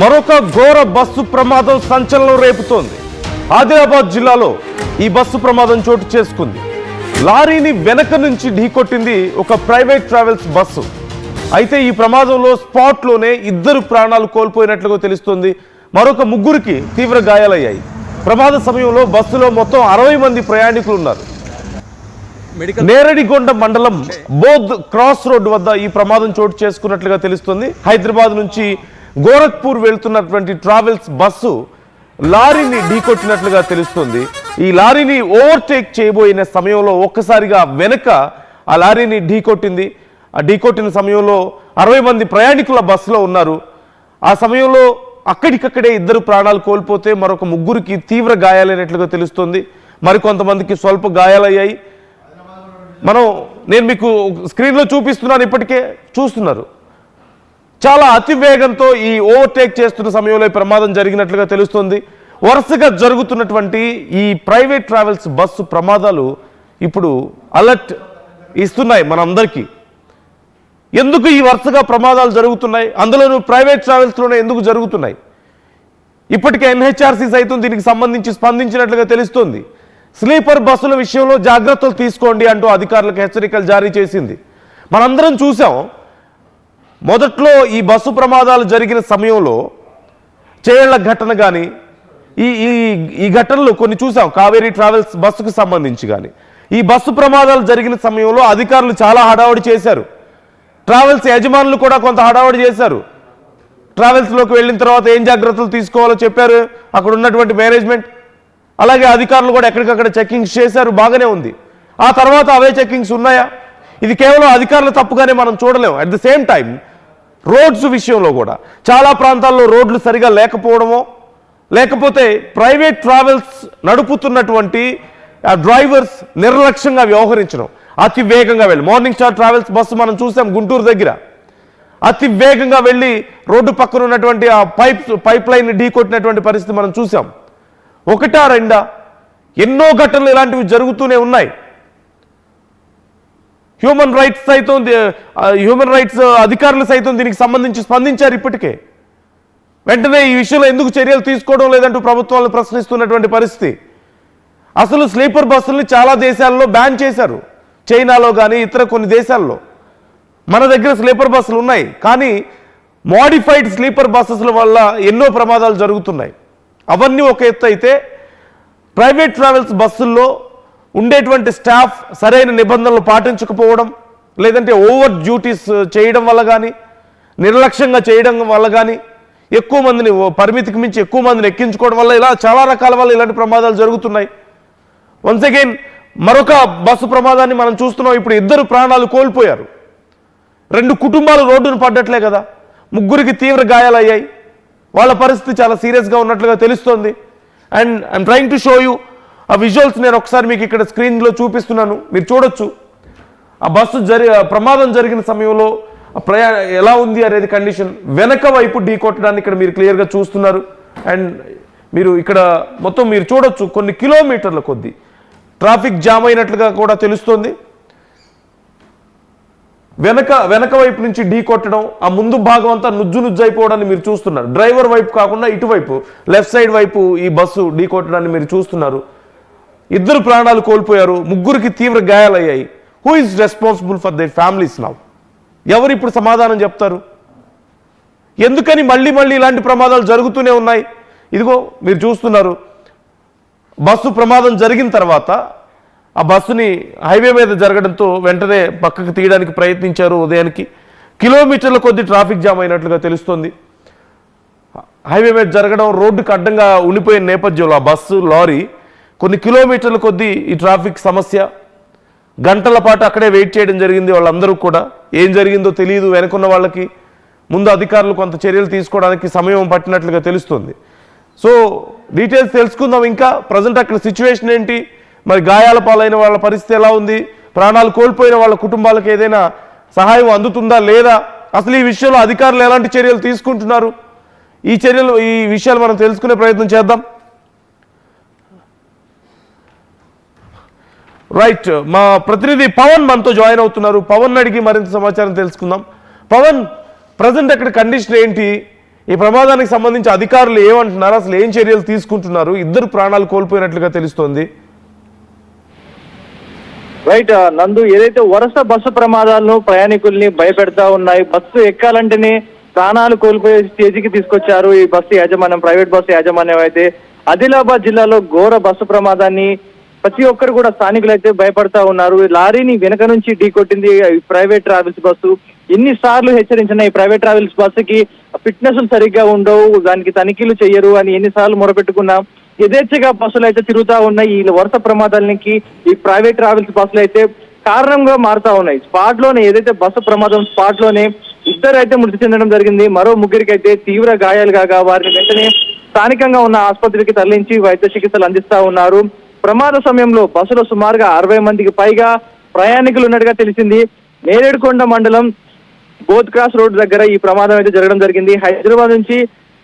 మరొక ఘోర బస్సు ప్రమాదం సంచలనం రేపుతోంది. ఆదిలాబాద్ జిల్లాలో ఈ బస్సు ప్రమాదం చోటు చేసుకుంది. లారీని వెనక నుంచి ఢీకొట్టింది ఒక ప్రైవేట్ ట్రావెల్స్ బస్సు. అయితే ఈ ప్రమాదంలో స్పాట్లోనే 2 ప్రాణాలు కోల్పోయినట్లుగా తెలుస్తోంది. మరొక 3కి తీవ్ర గాయాలయ్యాయి. ప్రమాద సమయంలో బస్సులో మొత్తం 60 మంది ప్రయాణికులు ఉన్నారు. నేరడిగొండ మండలం బోధ్ క్రాస్ రోడ్ వద్ద ఈ ప్రమాదం చోటు చేసుకున్నట్లుగా తెలుస్తుంది. హైదరాబాద్ నుంచి గోరఖ్పూర్ వెళ్తున్నటువంటి ట్రావెల్స్ బస్సు లారీని ఢీకొట్టినట్లుగా తెలుస్తుంది. ఈ లారీని ఓవర్టేక్ చేయబోయిన సమయంలో ఒక్కసారిగా వెనక ఆ లారీని ఢీకొట్టింది. ఆ ఢీకొట్టిన సమయంలో 60 మంది ప్రయాణికుల బస్సులో ఉన్నారు. ఆ సమయంలో అక్కడికక్కడే 2 ప్రాణాలు కోల్పోతే మరొక 3కి తీవ్ర గాయాలైనట్లుగా తెలుస్తుంది. మరికొంతమందికి స్వల్ప గాయాలయ్యాయి. నేను మీకు స్క్రీన్లో చూపిస్తున్నాను, ఇప్పటికే చూస్తున్నారు. చాలా అతివేగంతో ఈ ఓవర్టేక్ చేస్తున్న సమయంలో ఈ ప్రమాదం జరిగినట్లుగా తెలుస్తుంది. వరుసగా జరుగుతున్నటువంటి ఈ ప్రైవేట్ ట్రావెల్స్ బస్సు ప్రమాదాలు ఇప్పుడు అలర్ట్ ఇస్తున్నాయి మనందరికీ. ఎందుకు ఈ వరుసగా ప్రమాదాలు జరుగుతున్నాయి, అందులోనూ ప్రైవేట్ ట్రావెల్స్లోనే ఎందుకు జరుగుతున్నాయి? ఇప్పటికే ఎన్హెచ్ఆర్సీ సైతం దీనికి సంబంధించి స్పందించినట్లుగా తెలుస్తోంది. స్లీపర్ బస్సుల విషయంలో జాగ్రత్తలు తీసుకోండి అంటూ అధికారులకు హెచ్చరికలు జారీ చేసింది. మనందరం చూసాం, మొదట్లో ఈ బస్సు ప్రమాదాలు జరిగిన సమయంలో చేళ్ల ఘటన కానీ ఈ ఘటనలు కొన్ని చూసాం. కావేరీ ట్రావెల్స్ బస్సుకు సంబంధించి కానీ ఈ బస్సు ప్రమాదాలు జరిగిన సమయంలో అధికారులు చాలా హడావుడి చేశారు. ట్రావెల్స్ యజమానులు కూడా కొంత హడావుడి చేశారు. ట్రావెల్స్లోకి వెళ్ళిన తర్వాత ఏం జాగ్రత్తలు తీసుకోవాలో చెప్పారు అక్కడ ఉన్నటువంటి మేనేజ్మెంట్. అలాగే అధికారులు కూడా ఎక్కడికక్కడ చెక్కింగ్స్ చేశారు, బాగానే ఉంది. ఆ తర్వాత అవే చెక్కింగ్స్ ఉన్నాయా? ఇది కేవలం అధికారుల తప్పుగానే మనం చూడలేము. At the same time roads విషయంలో కూడా చాలా ప్రాంతాల్లో రోడ్లు సరిగా లేకపోవడమో, లేకపోతే ప్రైవేట్ ట్రావెల్స్ నడుపుతున్నటువంటి డ్రైవర్స్ నిర్లక్ష్యంగా వ్యవహరించడం, అతి వేగంగా వెళ్ళి మార్నింగ్ స్టార్ ట్రావెల్స్ బస్సు మనం చూసాం గుంటూరు దగ్గర అతి వేగంగా వెళ్ళి రోడ్డు పక్కన ఉన్నటువంటి ఆ పైప్ లైన్ ఢీకొట్టినటువంటి పరిస్థితి మనం చూసాం. 1-2 ఎన్నో ఘటనలు ఇలాంటివి జరుగుతూనే ఉన్నాయి. హ్యూమన్ రైట్స్ అధికారులు సైతం దీనికి సంబంధించి స్పందించారు. ఇప్పటికే వెంటనే ఈ విషయంలో ఎందుకు చర్యలు తీసుకోవడం లేదంటూ ప్రభుత్వాలను ప్రశ్నిస్తున్నటువంటి పరిస్థితి. అసలు స్లీపర్ బస్సుల్ని చాలా దేశాల్లో బ్యాన్ చేశారు, చైనాలో కానీ ఇతర కొన్ని దేశాల్లో. మన దగ్గర స్లీపర్ బస్సులు ఉన్నాయి, కానీ మోడిఫైడ్ స్లీపర్ బస్సెస్ల వల్ల ఎన్నో ప్రమాదాలు జరుగుతున్నాయి. అవన్నీ ఒక ఎత్తు అయితే, ప్రైవేట్ ట్రావెల్స్ బస్సుల్లో ఉండేటువంటి స్టాఫ్ సరైన నిబంధనలు పాటించకపోవడం, లేదంటే ఓవర్ డ్యూటీస్ చేయడం వల్ల కానీ, నిర్లక్ష్యంగా చేయడం వల్ల కానీ, ఎక్కువ మందిని పరిమితికి మించి ఎక్కువ మందిని ఎక్కించుకోవడం వల్ల ఇలా చాలా రకాల వల్ల ఇలాంటి ప్రమాదాలు జరుగుతున్నాయి. వన్స్ అగైన్ మరొక బస్సు ప్రమాదాన్ని మనం చూస్తున్నాం. ఇప్పుడు 2 ప్రాణాలు కోల్పోయారు. 2 కుటుంబాలు రోడ్డును పడ్డట్లే కదా, 3కి తీవ్ర గాయాలయ్యాయి. వాళ్ళ పరిస్థితి చాలా సీరియస్గా ఉన్నట్లుగా తెలుస్తోంది. And I'm trying to show you ఆ విజువల్స్. నేను ఒకసారి మీకు ఇక్కడ స్క్రీన్లో చూపిస్తున్నాను, మీరు చూడొచ్చు. ఆ బస్సు ప్రమాదం జరిగిన సమయంలో ఎలా ఉంది అనేది కండిషన్. వెనక వైపు ఢీకొట్టడాన్ని ఇక్కడ మీరు క్లియర్గా చూస్తున్నారు. అండ్ మీరు ఇక్కడ మొత్తం మీరు చూడొచ్చు, కొన్ని కిలోమీటర్ల కొద్దీ ట్రాఫిక్ జామ్ అయినట్లుగా కూడా తెలుస్తోంది. వెనక వైపు నుంచి ఢీ కొట్టడం, ఆ ముందు భాగం అంతా నుజ్జు అయిపోవడాన్ని మీరు చూస్తున్నారు. డ్రైవర్ వైపు కాకుండా ఇటువైపు లెఫ్ట్ సైడ్ వైపు ఈ బస్సు ఢీ కొట్టడాన్ని మీరు చూస్తున్నారు. 2 ప్రాణాలు కోల్పోయారు, 3కి తీవ్ర గాయాలయ్యాయి. Who is responsible for their families now? ఎవరు ఇప్పుడు సమాధానం చెప్తారు? ఎందుకని మళ్ళీ ఇలాంటి ప్రమాదాలు జరుగుతూనే ఉన్నాయి? ఇదిగో మీరు చూస్తున్నారు, బస్సు ప్రమాదం జరిగిన తర్వాత ఆ బస్సుని హైవే మీద జరగడంతో వెంటనే పక్కకు తీయడానికి ప్రయత్నించారు. ఉదయానికి కిలోమీటర్ల కొద్దీ ట్రాఫిక్ జామ్ అయినట్లుగా తెలుస్తోంది. హైవే మీద జరగడం, రోడ్డుకు అడ్డంగా ఉండిపోయిన నేపథ్యంలో ఆ బస్సు లారీ కొన్ని కిలోమీటర్ల కొద్దీ ఈ ట్రాఫిక్ సమస్య. గంటల పాటు అక్కడే వెయిట్ చేయడం జరిగింది. వాళ్ళందరూ కూడా ఏం జరిగిందో తెలియదు వెనుకున్న వాళ్ళకి. ముందు అధికారులు కొంత చర్యలు తీసుకోవడానికి సమయం పట్టినట్లుగా తెలుస్తుంది. సో డీటెయిల్స్ తెలుసుకుందాం. ఇంకా ప్రజెంట్ అక్కడ సిచ్యువేషన్ ఏంటి, మరి గాయాల పాలైన వాళ్ళ పరిస్థితి ఎలా ఉంది, ప్రాణాలు కోల్పోయిన వాళ్ళ కుటుంబాలకు ఏదైనా సహాయం అందుతుందా లేదా, అసలు ఈ విషయంలో అధికారులు ఎలాంటి చర్యలు తీసుకుంటున్నారు, ఈ విషయాలు మనం తెలుసుకునే ప్రయత్నం చేద్దాం. రైట్, మా ప్రతినిధి పవన్ మనతో జాయిన్ అవుతున్నారు. పవన్ అడిగి మరింత సమాచారం తెలుసుకుందాం. పవన్, ప్రజెంట్ అక్కడ కండిషన్ ఏంటి, ఈ ప్రమాదానికి సంబంధించి అధికారులు ఏమంటున్నారు, అసలు ఏం చర్యలు తీసుకుంటున్నారు? ఇద్దరు ప్రాణాలు కోల్పోయినట్లుగా తెలుస్తోంది. రైట్ నందు, ఏదైతే వరుస బస్సు ప్రమాదాలను ప్రయాణికుల్ని భయపెడతా ఉన్నాయి, బస్సు ఎక్కాలంటేనే ప్రాణాలు కోల్పోయే స్టేజికి తీసుకొచ్చారు ఈ బస్సు యాజమాన్యం, ప్రైవేట్ బస్సు యాజమాన్యం. అయితే ఆదిలాబాద్ జిల్లాలో ఘోర బస్సు ప్రమాదాన్ని ప్రతి ఒక్కరు కూడా స్థానికులు అయితే భయపడతా ఉన్నారు. లారీని వెనక నుంచి ఢీకొట్టింది ప్రైవేట్ ట్రావెల్స్ బస్సు. ఎన్నిసార్లు హెచ్చరించిన ఈ ప్రైవేట్ ట్రావెల్స్ బస్సుకి ఫిట్నెస్ సరిగ్గా ఉండవు, దానికి తనిఖీలు చెయ్యరు అని ఎన్నిసార్లు మొరపెట్టుకున్నా యథేచ్ఛగా బస్సులు అయితే తిరుగుతా ఉన్నాయి. ఈ వరుస ప్రమాదాలకి ఈ ప్రైవేట్ ట్రావెల్స్ బస్సులు అయితే కారణంగా మారుతా ఉన్నాయి. స్పాట్ లోనే ఏదైతే బస్సు ప్రమాదం స్పాట్ లోనే ఇద్దరు అయితే మృతి చెందడం జరిగింది. మరో ముగ్గురికి అయితే తీవ్ర గాయాలు కాగా వారిని వెంటనే స్థానికంగా ఉన్న ఆసుపత్రికి తరలించి వైద్య చికిత్సలు అందిస్తా ఉన్నారు. ప్రమాద సమయంలో బస్సులో సుమారుగా 60 మందికి పైగా ప్రయాణికులు ఉన్నట్టుగా తెలిసింది. నేరేడుకొండ మండలం బోత్ క్రాస్ రోడ్ దగ్గర ఈ ప్రమాదం అయితే జరగడం జరిగింది. హైదరాబాద్ నుంచి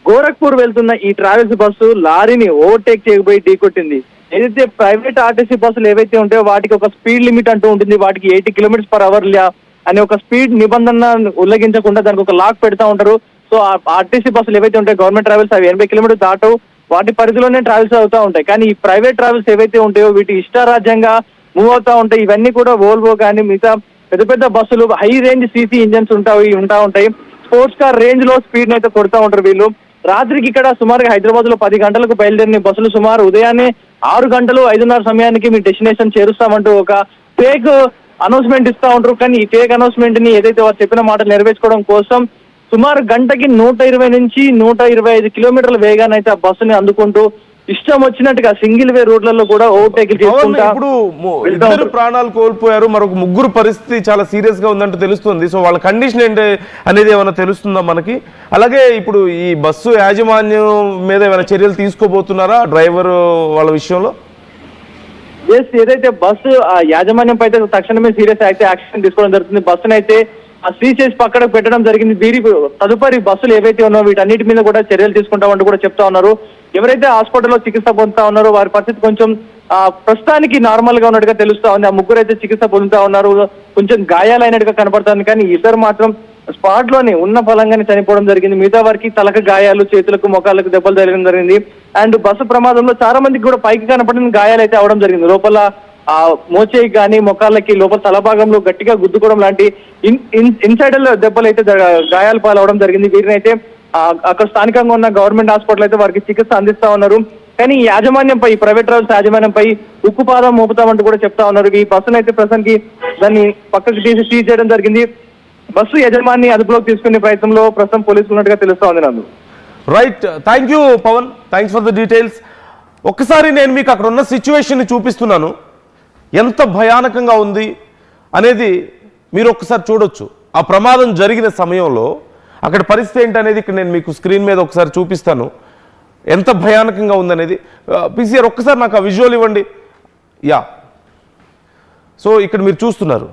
గోరఖ్పూర్ వెళ్తున్న ఈ ట్రావెల్స్ బస్సు లారీని ఓవర్టేక్ చేయబోయి ఢీకొట్టింది. ఏదైతే ప్రైవేట్ ఆర్టీసీ బస్సులు ఏవైతే ఉంటాయో వాటికి ఒక స్పీడ్ లిమిట్ అంటూ ఉంటుంది, వాటికి 80 km/h అనే ఒక స్పీడ్ నిబంధన ఉల్లంఘించకుండా దానికి ఒక లాక్ పెడతా ఉంటారు. సో ఆర్టీసీ బస్సులు ఏవైతే ఉంటాయో గవర్నమెంట్ ట్రావెల్స్ అవి 80 km దాటవు, వాటి పరిధిలోనే ట్రావెల్స్ అవుతా ఉంటాయి. కానీ ఈ ప్రైవేట్ ట్రావెల్స్ ఏవైతే ఉంటాయో వీటి ఇష్టారాజ్యంగా మూవ్ అవుతా ఉంటాయి. ఇవన్నీ కూడా వోల్వో కానీ మిగతా పెద్ద పెద్ద బస్సులు హై రేంజ్ సీసీ ఇంజన్స్ ఉంటాయి. స్పోర్ట్స్ కార్ రేంజ్ లో స్పీడ్ అయితే కొడతా ఉంటారు వీళ్ళు. రాత్రికి ఇక్కడ సుమారుగా హైదరాబాద్ లో 10 గంటలకు బయలుదేరిన బస్సులు సుమారు ఉదయాన్నే 6 గంటలు 5:30 సమయానికి మీ డెస్టినేషన్ చేరుస్తామంటూ ఒక ఫేక్ అనౌన్స్మెంట్ ఇస్తా ఉంటారు. కానీ ఈ ఫేక్ అనౌన్స్మెంట్ ని ఏదైతే వారు చెప్పిన మాటలు నెరవేర్చుకోవడం కోసం సుమారు గంటకి 120 నుంచి 125 కిలోమీటర్ల వేగాన్ని అయితే ఆ బస్సుని అందుకుంటూ ఇష్టం వచ్చినట్టుగా సింగిల్ వే రోడ్లలో కూడా ఓవర్టేక్ చేసుకుంటా. ఇప్పుడు ఇద్దరు ప్రాణాలు కోల్పోయారు, మరొక ముగ్గురు పరిస్థితి చాలా సీరియస్ గా ఉందంటూ తెలుస్తుంది. సో వాళ్ళ కండిషన్ ఏంటి అనేది ఏమైనా తెలుస్తుందా మనకి? అలాగే ఇప్పుడు ఈ బస్సు యాజమాన్యం మీద ఏమైనా చర్యలు తీసుకోబోతున్నారా డ్రైవర్ వాళ్ళ విషయంలో? ఏదైతే బస్సు యాజమాన్యంపై అయితే తక్షణమే సీరియస్ అయితే యాక్షన్ తీసుకోవడం జరుగుతుంది. బస్సును అయితే సీజ్ చేసి పక్కన పెట్టడం జరిగింది. వీరి తదుపరి బస్సులు ఏవైతే ఉన్నాయో వీటన్నిటి మీద కూడా చర్యలు తీసుకుంటామంటూ కూడా చెప్తా ఉన్నారు. ఎవరైతే హాస్పిటల్లో చికిత్స పొందుతా ఉన్నారో వారి పరిస్థితి కొంచెం ప్రస్తుతానికి నార్మల్ గా ఉన్నట్టుగా తెలుస్తా ఉంది. ఆ ముగ్గురు అయితే చికిత్స పొందుతా ఉన్నారు, కొంచెం గాయాలైనట్టుగా కనపడుతుంది. కానీ ఇద్దరు మాత్రం స్పాట్ లోనే ఉన్న ఫలంగానే చనిపోవడం జరిగింది. మిగతా వారికి తలకు గాయాలు, చేతులకు మొఖాలకు దెబ్బలు తగలడం జరిగింది. అండ్ బస్సు ప్రమాదంలో చాలా మందికి కూడా పైకి కనపడిన గాయాలు అయితే అవడం జరిగింది. లోపల మోచేయి కానీ మొఖాలకి లోపల తల భాగంలో గట్టిగా గుద్దుకోవడం లాంటి ఇన్సైడ్ దెబ్బలు అయితే గాయాలు పాలవడం జరిగింది. వీరిని అయితే అక్కడ స్థానికంగా ఉన్న గవర్నమెంట్ హాస్పిటల్ అయితే వారికి చికిత్స అందిస్తా ఉన్నారు. కానీ ఈ యాజమాన్యంపై, ప్రైవేట్ ట్రావెల్స్ యాజమాన్యంపై ఉక్కుపాదం మోపుతామంటూ కూడా చెప్తా ఉన్నారు. ఈ బస్సును అయితే ప్రస్తుతానికి దాన్ని పక్కకు తీసి సీజ్ చేయడం జరిగింది. బస్సు యజమాని అదుపులోకి తీసుకునే ప్రయత్నంలో ప్రస్తుతం పోలీసులు ఉన్నట్టుగా తెలుస్తా ఉంది. Nandu right, thank you Pavan, thanks for the details. ఒక్కసారి నేను మీకు అక్కడ ఉన్న సిచ్యువేషన్ చూపిస్తున్నాను, ఎంత భయానకంగా ఉంది అనేది మీరు ఒక్కసారి చూడొచ్చు. ఆ ప్రమాదం జరిగిన సమయంలో అక్కడ పరిస్థితి ఏంటనేది ఇక్కడ నేను మీకు స్క్రీన్ మీద ఒకసారి చూపిస్తాను, ఎంత భయానకంగా ఉందనేది. పీసీఆర్ ఒక్కసారి నాకు ఆ విజువల్ ఇవ్వండి. యా, సో ఇక్కడ మీరు చూస్తున్నారు